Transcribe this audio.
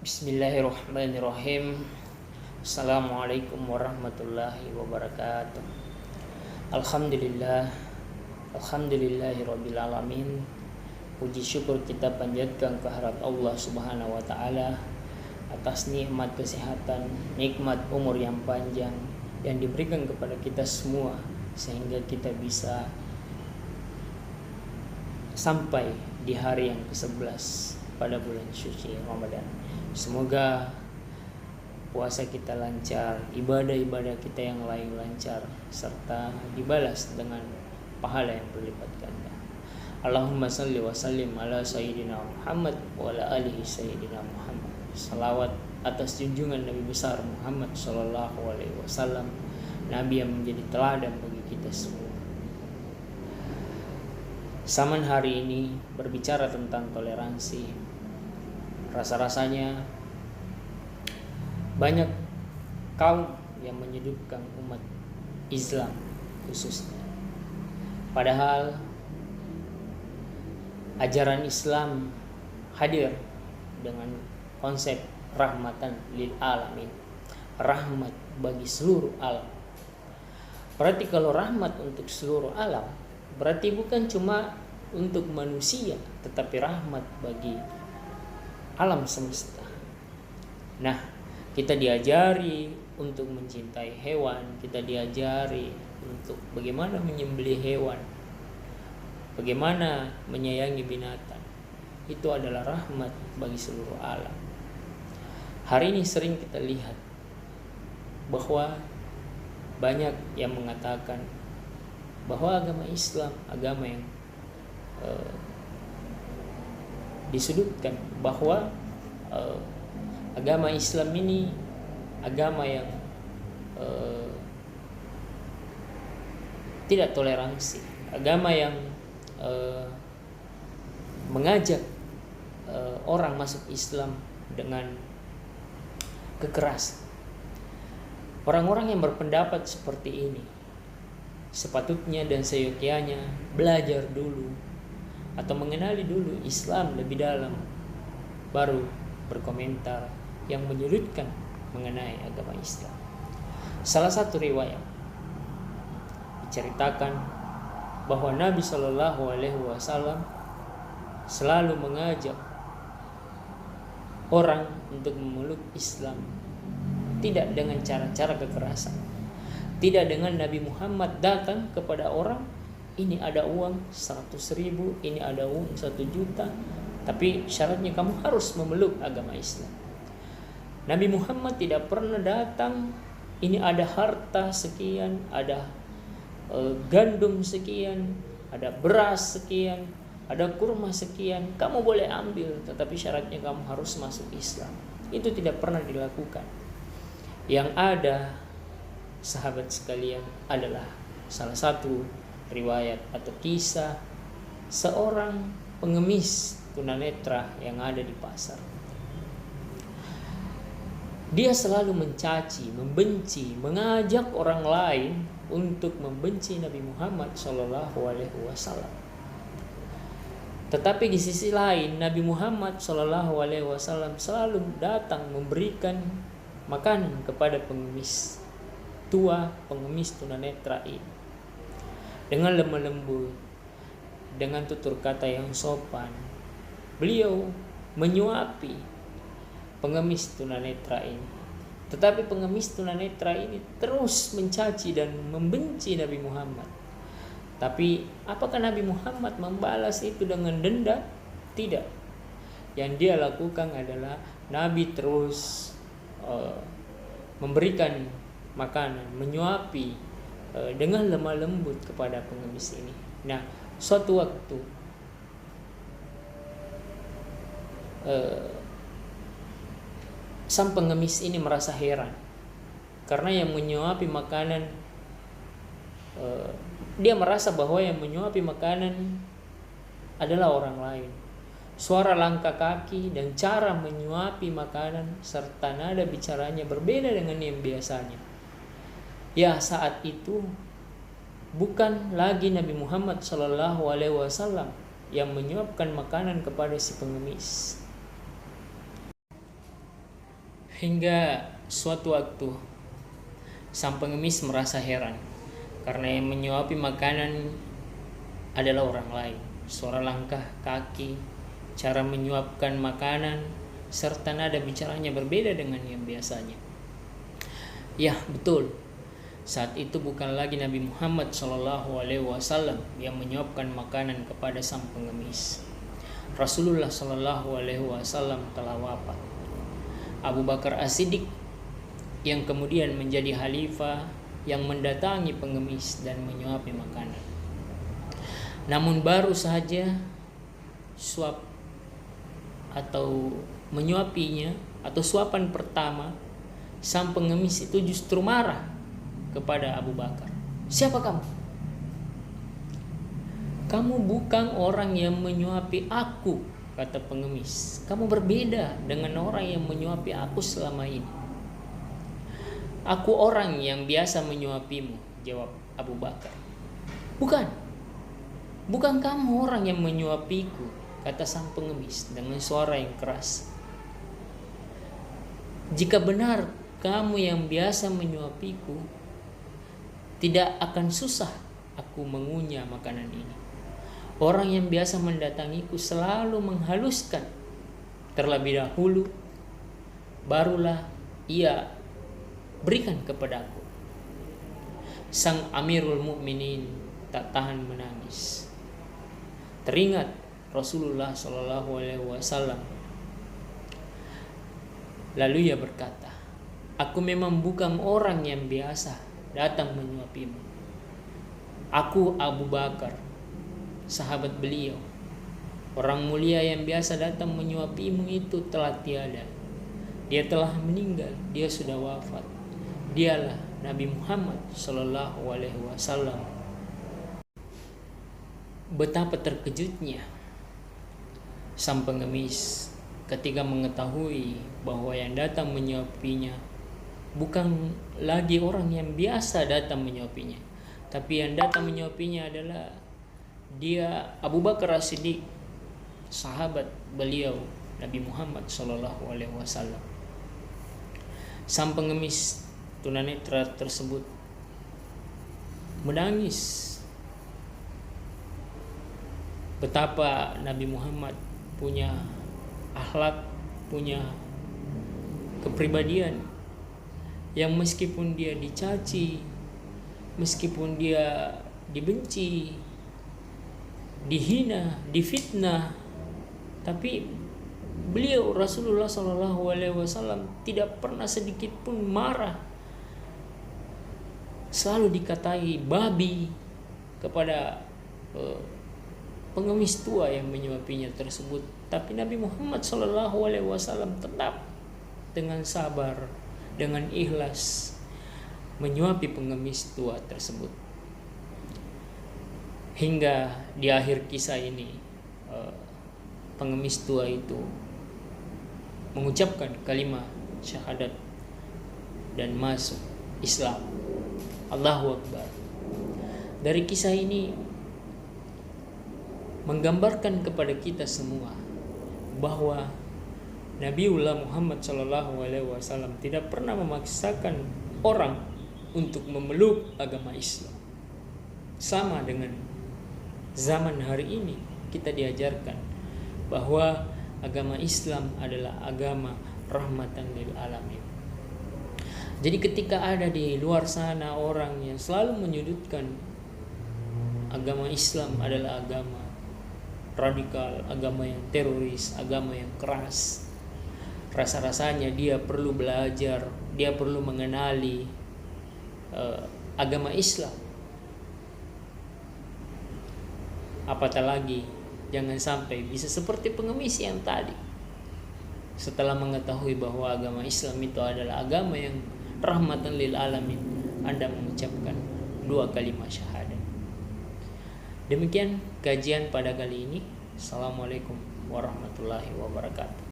Bismillahirrahmanirrahim. Assalamualaikum warahmatullahi wabarakatuh. Alhamdulillah, alhamdulillahirabbil alamin. Puji syukur kita panjatkan kehadirat Allah Subhanahu wa taala atas nikmat kesehatan, nikmat umur yang panjang yang diberikan kepada kita semua sehingga kita bisa sampai di hari yang ke-11 pada bulan suci Ramadan. Semoga puasa kita lancar, ibadah-ibadah kita yang lain lancar, serta dibalas dengan pahala yang berlipat ganda. Allahumma salli wa sallim ala sayyidina Muhammad wa ala alihi sayyidina Muhammad. Salawat atas junjungan Nabi besar Muhammad sallallahu alaihi wasallam, Nabi yang menjadi teladan bagi kita semua. Zaman hari ini berbicara tentang toleransi. Rasa-rasanya banyak kaum yang menyudutkan umat Islam khususnya. Padahal ajaran Islam hadir dengan konsep rahmatan lil alamin, rahmat bagi seluruh alam. Berarti kalau rahmat untuk seluruh alam, berarti bukan cuma untuk manusia, tetapi rahmat bagi alam semesta. Nah, kita diajari untuk mencintai hewan, kita diajari untuk bagaimana menyembelih hewan, bagaimana menyayangi binatang. Itu adalah rahmat bagi seluruh alam. Hari ini sering kita lihat bahwa banyak yang mengatakan bahwa agama Islam agama yang disudutkan, bahwa agama Islam ini agama yang tidak toleransi, agama yang mengajak orang masuk Islam dengan kekerasan. Orang-orang yang berpendapat seperti ini sepatutnya dan seyogyanya belajar dulu atau mengenali dulu Islam lebih dalam, baru berkomentar yang menyudutkan mengenai agama Islam. Salah satu riwayat diceritakan bahwa Nabi Shallallahu Alaihi Wasallam selalu mengajak orang untuk memeluk Islam, tidak dengan cara-cara kekerasan, tidak dengan Nabi Muhammad datang kepada orang, ini ada uang 100.000, ini ada uang 1 juta, tapi syaratnya kamu harus memeluk agama Islam. Nabi Muhammad tidak pernah datang, ini ada harta sekian, ada gandum sekian, ada beras sekian, ada kurma sekian, kamu boleh ambil, tetapi syaratnya kamu harus masuk Islam. Itu tidak pernah dilakukan. Yang ada, sahabat sekalian, adalah salah satu riwayat atau kisah seorang pengemis tunanetra yang ada di pasar. Dia selalu mencaci, membenci, mengajak orang lain untuk membenci Nabi Muhammad Shallallahu Alaihi Wasallam. Tetapi di sisi lain, Nabi Muhammad Shallallahu Alaihi Wasallam selalu datang memberikan makanan kepada pengemis tua, pengemis tunanetra ini, dengan lemah lembut, dengan tutur kata yang sopan. Beliau menyuapi pengemis tunanetra ini. Tetapi pengemis tunanetra ini terus mencaci dan membenci Nabi Muhammad. Tapi apakah Nabi Muhammad membalas itu dengan denda? Tidak. Yang dia lakukan adalah Nabi terus memberikan makanan, menyuapi dengan lemah lembut kepada pengemis ini. Nah, suatu waktu sang pengemis ini merasa heran karena yang menyuapi makanan, dia merasa bahwa yang menyuapi makanan adalah orang lain. Suara langkah kaki dan cara menyuapi makanan serta nada bicaranya berbeda dengan yang biasanya. Ya, saat itu bukan lagi Nabi Muhammad Shallallahu Alaihi Wasallam yang menyuapkan makanan kepada si pengemis. Hingga suatu waktu sang pengemis merasa heran karena yang menyuapi makanan adalah orang lain. Suara langkah kaki, cara menyuapkan makanan, serta nada bicaranya berbeda dengan yang biasanya. Ya, betul. Saat itu bukan lagi Nabi Muhammad SAW yang menyuapkan makanan kepada sang pengemis. Rasulullah SAW telah wafat. Abu Bakar As-Siddiq yang kemudian menjadi khalifah yang mendatangi pengemis dan menyuapi makanan. Namun baru saja suap atau menyuapinya atau suapan pertama, sang pengemis itu justru marah kepada Abu Bakar. Siapa kamu? Kamu bukan orang yang menyuapi aku, kata pengemis. Kamu berbeda dengan orang yang menyuapi aku selama ini. Aku orang yang biasa menyuapimu, jawab Abu Bakar. Bukan kamu orang yang menyuapiku, kata sang pengemis dengan suara yang keras. Jika benar kamu yang biasa menyuapiku, tidak akan susah aku mengunyah makanan ini. Orang yang biasa mendatangiku selalu menghaluskan terlebih dahulu, barulah ia berikan kepadaku. Sang Amirul Mukminin tak tahan menangis. Teringat Rasulullah SAW. Lalu ia berkata, aku memang bukan orang yang biasa datang menyuapimu. Aku Abu Bakar, sahabat beliau. Orang mulia yang biasa datang menyuapimu itu telah tiada. Dia telah meninggal, dia sudah wafat. Dialah Nabi Muhammad SAW. Betapa terkejutnya sang pengemis ketika mengetahui bahwa yang datang menyuapinya bukan lagi orang yang biasa datang menyuapinya, tapi yang datang menyuapinya adalah dia Abu Bakar As-Siddiq, sahabat beliau Nabi Muhammad SAW. Sang pengemis tunanetra tersebut menangis. Betapa Nabi Muhammad punya akhlak, punya kepribadian yang meskipun dia dicaci, meskipun dia dibenci, dihina, difitnah, tapi beliau Rasulullah SAW tidak pernah sedikit pun marah. Selalu dikatai babi kepada pengemis tua yang menyuapinya tersebut, tapi Nabi Muhammad SAW tetap dengan sabar, dengan ikhlas menyuapi pengemis tua tersebut. Hingga di akhir kisah ini pengemis tua itu mengucapkan kalimat syahadat dan masuk Islam. Allahu Akbar. Dari kisah ini menggambarkan kepada kita semua bahwa Nabiullah Muhammad SAW tidak pernah memaksakan orang untuk memeluk agama Islam. Sama dengan zaman hari ini, kita diajarkan bahwa agama Islam adalah agama rahmatan lil alamin. Jadi ketika ada di luar sana orang yang selalu menyudutkan agama Islam adalah agama radikal, agama yang teroris, agama yang keras, rasa-rasanya dia perlu belajar, dia perlu mengenali agama Islam. Apatah lagi jangan sampai bisa seperti pengemis yang tadi, setelah mengetahui bahwa agama Islam itu adalah agama yang rahmatan lil alamin, Anda mengucapkan 2 kalimat syahadat. Demikian kajian pada kali ini. Assalamualaikum warahmatullahi wabarakatuh.